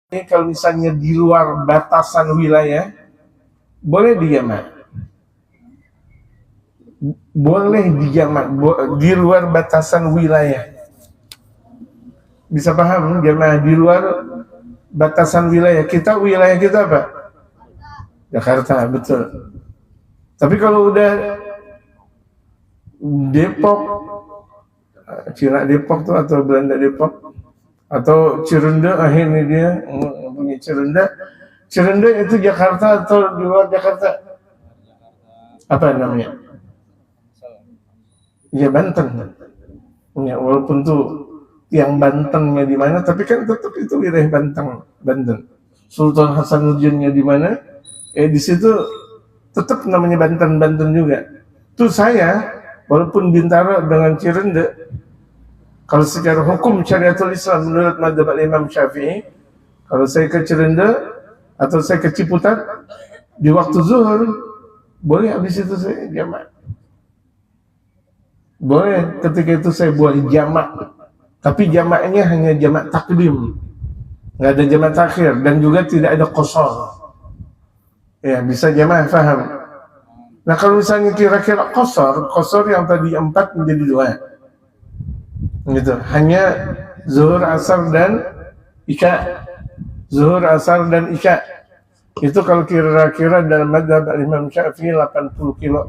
Ini kalau misalnya di luar batasan wilayah, boleh dijamak. Boleh dijamak di luar batasan wilayah. Bisa paham jamaah di luar batasan wilayah kita apa? Jakarta, betul. Tapi kalau udah Depok, Cina Depok tuh atau Belanda Depok atau Cirenda, akhirnya dia punya Cirenda itu Jakarta atau di luar Jakarta? Apa namanya? Ya Banten. Ya, walaupun tuh yang Bantennya di mana, tapi kan tetap itu wilayah Banten. Sultan Hasanuddinnya di mana? Di situ tetap namanya Banten juga. Tuh saya, walaupun Bintaro dengan Cirende, kalau secara hukum syariatul Islam menurut mazhab Imam Syafi'i, kalau saya ke Cirende atau saya ke Ciputat di waktu zuhur, boleh habis itu saya jamak. Boleh ketika itu saya boleh jamak. Tapi jamaknya hanya jamak takdim. Nggak ada jamak takhir dan juga tidak ada qasar. Ya, bisa jamaah paham. Nah, kalau misalnya kira-kira qasar yang tadi 4 menjadi 2. Gitu. Hanya zuhur, asar dan isya. Zuhur, asar dan isya. Itu kalau kira-kira dalam mazhab Imam Syafi'i 80 kilo.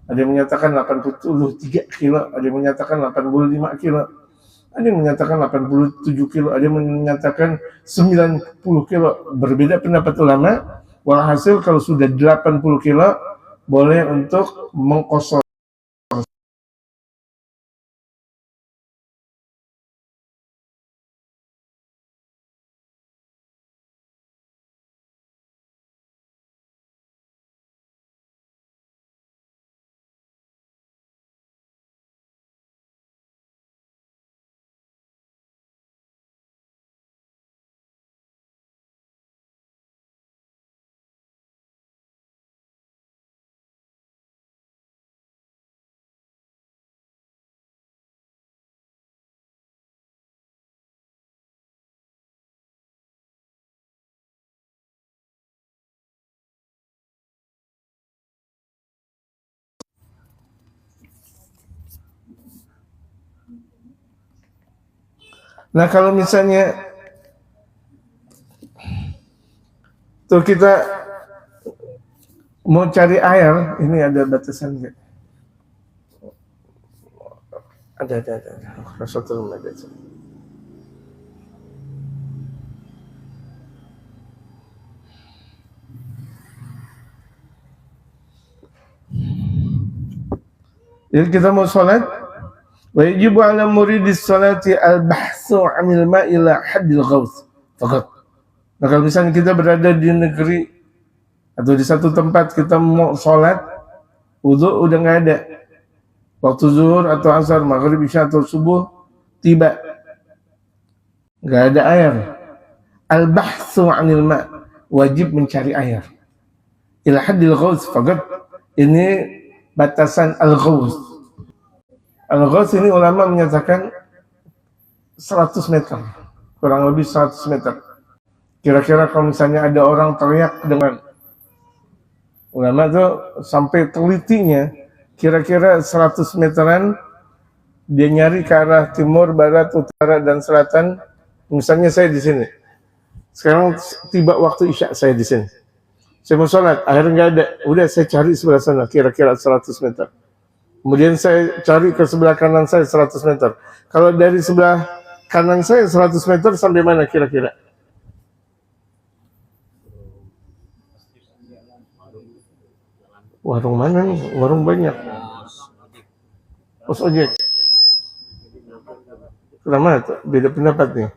Ada yang menyatakan 83 kilo, ada yang menyatakan 85 kilo, ada yang menyatakan 87 kilo, ada yang menyatakan 90 kilo. Berbeda pendapat ulama. Walhasil kalau sudah 80 kilo, boleh untuk mengkosor. Nah, kalau misalnya tuh kita mau cari air, ini ada batasan nggak? Ada. Rasulullah ada. Jadi kita mau sholat, wajibu ala muridis sholati al-bahthu anil ma'i ila haddil ghawth faqat. Nah, kalau misalnya kita berada di negeri atau di satu tempat kita mau sholat, wudu udah nggak ada, waktu zuhur atau asar, maghrib, isya atau subuh tiba, nggak ada air. Al-bahthu anil ma', wajib mencari air. Ila haddil ghawth faqat. Ini batasan al-ghawth. Al-ghawth ini ulama menyatakan 100 meter, kurang lebih 100 meter. Kira-kira kalau misalnya ada orang teriak dengan, ulama tuh sampai telitinya, kira-kira 100 meteran, dia nyari ke arah timur, barat, utara, dan selatan. Misalnya saya di sini, sekarang tiba waktu isya saya di sini. Saya mau sholat, akhirnya nggak ada. Udah saya cari sebelah sana, kira-kira 100 meter. Kemudian saya cari ke sebelah kanan saya 100 meter. Kalau dari sebelah kanan saya 100 meter sampai mana kira-kira? Warung mana nih? Warung banyak. Pos ojek. Keramat, beda pendapat nih.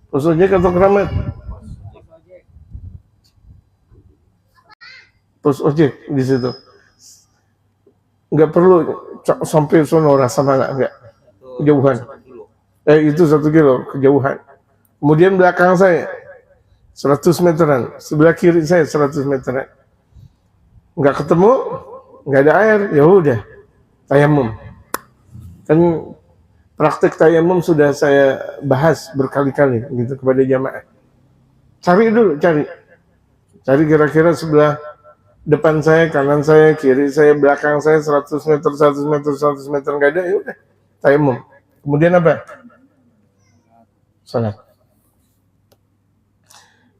Pos ojek atau keramat? Pos ojek di situ. Nggak perlu sampai sono rasa mana, enggak. Kejauhan. Itu 1 kilo kejauhan. Kemudian belakang saya 100 meteran, sebelah kiri saya 100 meteran. Nggak ketemu, nggak ada air, ya udah tayamum. Kan Praktik tayamum sudah saya bahas berkali-kali gitu kepada jamaah. Cari dulu, cari kira-kira sebelah depan saya, kanan saya, kiri saya, belakang saya 100 meter, 100 meter, 100 meter nggak ada, ya udah tayamum. Kemudian apa? Salat.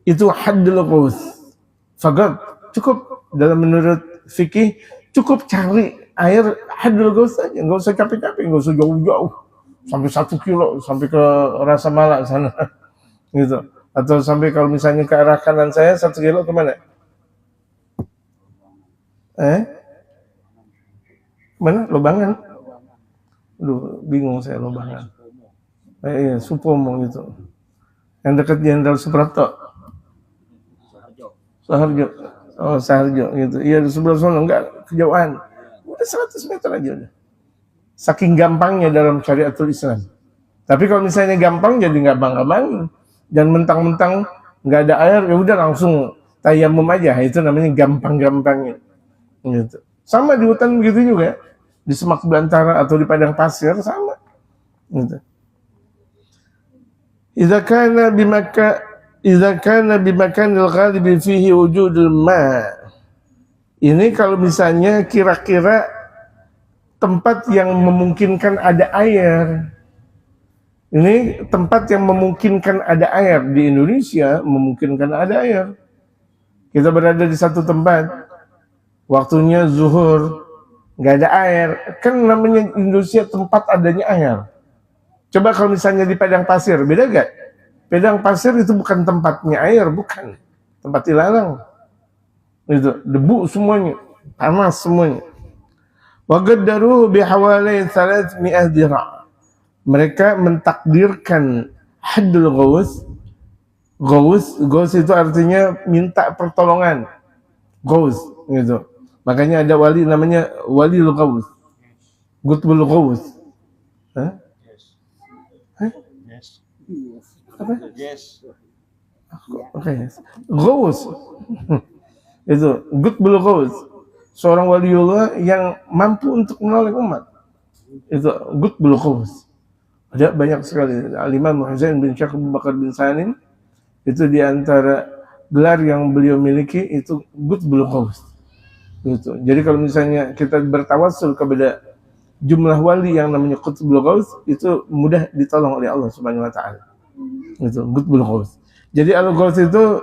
Itu haddul ghaus. Faqat cukup dalam menurut fikih cukup cari air haddul ghaus aja, nggak usah capek-capek, nggak usah jauh-jauh sampai 1 kilo sampai ke Rasa Mala sana gitu, atau sampai kalau misalnya ke arah kanan saya 1 kilo kemana? Mana? Lobangan? Aduh, bingung saya Lobangan. Iya, Supomo gitu. Yang dekat Jenderal Suprapto. Saharjo. Oh, Saharjo gitu. Iya, di sebelah sana enggak kejauhan. Udah 100 meter aja udah. Saking gampangnya dalam syariatul Islam. Tapi kalau misalnya gampang jadi nggak gampang, dan mentang-mentang nggak ada air, ya udah langsung tayamum aja. Itu namanya gampang-gampangnya. Gitu. Sama di hutan begitu juga, di semak belantara atau di padang pasir sama. Gitu. Idza kana bimakanil ghalibi fihi wujudul ma. Ini kalau misalnya kira-kira tempat yang memungkinkan ada air. Ini tempat yang memungkinkan ada air di Indonesia, memungkinkan ada air. Kita berada di satu tempat, waktunya zuhur, nggak ada air. Kan namanya Indonesia tempat adanya air. Coba kalau misalnya di padang pasir, beda gak? Padang pasir itu bukan tempatnya air, bukan. Tempat ilalang. Itu debu semuanya, panas semuanya. Waqaddaruhu bihawali 300 dira'. Mereka mentakdirkan haddul ghaus. Ghaus itu artinya minta pertolongan. Ghaus gitu. Makanya ada wali namanya Waliul Ghaus. Qutbul Ghaus. Hah? Yes. Apa? Yes. Oke. Ghaus. Itu Qutbul Ghaus. Seorang waliullah yang mampu untuk menolong umat. Itu Qutbul Ghaus. Ada banyak sekali. Al-Imam Husain bin Syekh Abu Bakar bin Salim itu diantara gelar yang beliau miliki itu Qutbul Ghaus. Gitu. Jadi kalau misalnya kita bertawassul kepada jumlah wali yang namanya Qutbul Ghaus, itu mudah ditolong oleh Allah Subhanahu wa taala. Itu Qutbul Ghaus. Jadi Al-Ghaus itu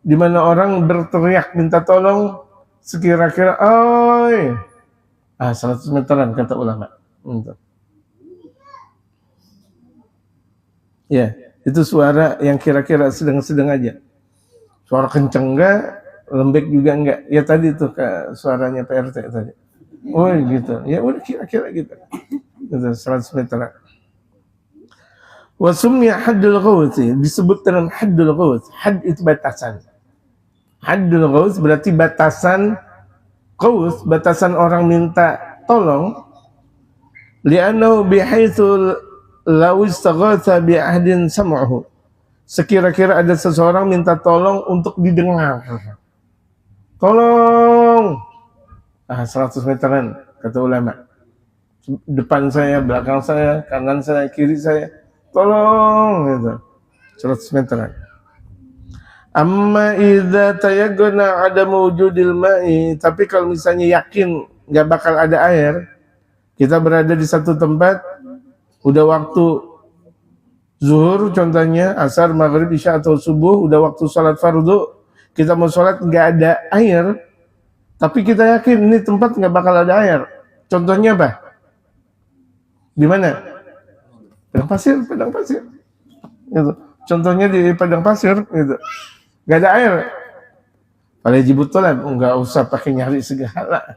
di mana orang berteriak minta tolong sekira-kira 100 meteran kata ulama. Ya, itu suara yang kira-kira sedang-sedang aja. Suara kenceng enggak, lembek juga enggak. Ya tadi tuh suaranya PRT tadi. Oh gitu. Ya udah kira-kira gitu. Itu 100 meteran. Wa summiya haddul ghaus, disebut dengan haddul ghaus. Had itu batasan. Haddul ghaus berarti batasan ghaus, batasan orang minta tolong. Li'annahu bihaitsu law istaghatha bi ahdin sam'uhu. Sekira-kira ada seseorang minta tolong untuk didengar. Tolong. 100 meteran kata ulama. Depan saya, belakang saya, kanan saya, kiri saya. Tolong gitu. 100 meteran. Amma idza tayaggana ada wujudil ma'i, tapi kalau misalnya yakin nggak bakal ada air, kita berada di satu tempat, udah waktu zuhur contohnya, asar, maghrib, isya atau subuh, udah waktu sholat fardu, kita mau sholat nggak ada air, tapi kita yakin ini tempat nggak bakal ada air. Contohnya apa? Di mana? Padang pasir. Gitu. Contohnya di padang pasir, gitu. Gak ada air. Pada jibutulan, nggak usah pakai nyari segala.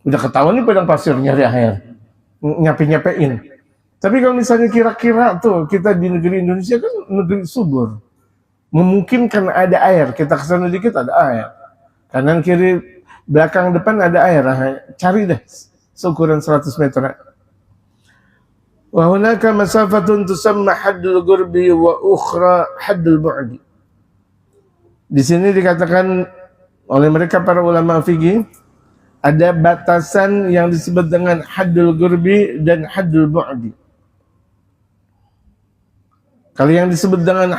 Udah ketahuan nih padang pasir nyari air, nyape-nyapein. Tapi kalau misalnya kira-kira tuh kita di negeri Indonesia kan negeri subur, memungkinkan ada air. Kita kesana dikit ada air. Kanan kiri belakang depan ada air. Cari deh seukuran 100 meter. Wa hunaka masafatun tusamma haddul qurbi wa ukhra haddul bu'di. Di sini dikatakan oleh mereka para ulama fikih ada batasan yang disebut dengan haddul qurbi dan haddul bu'di. Kalau yang disebut dengan